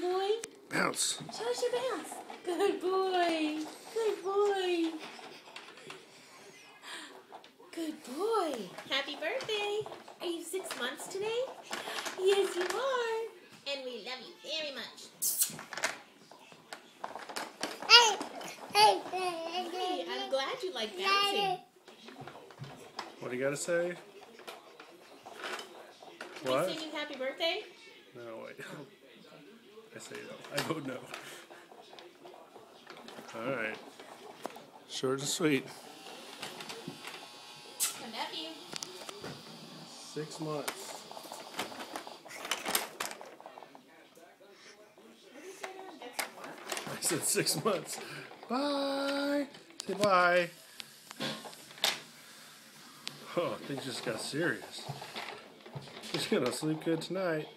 Good boy. Bounce. Show us your bounce. Good boy. Good boy. Good boy. Happy birthday. Are you 6 months today? Yes, you are. And we love you very much. Hey, I'm glad you like bouncing. What do you got to say? Can What? we sing you happy birthday? No, wait. I say no. I vote no. Alright. Short and sweet. I love you. 6 months. I said 6 months. Bye. Say bye. Oh, things just got serious. She's gonna sleep good tonight.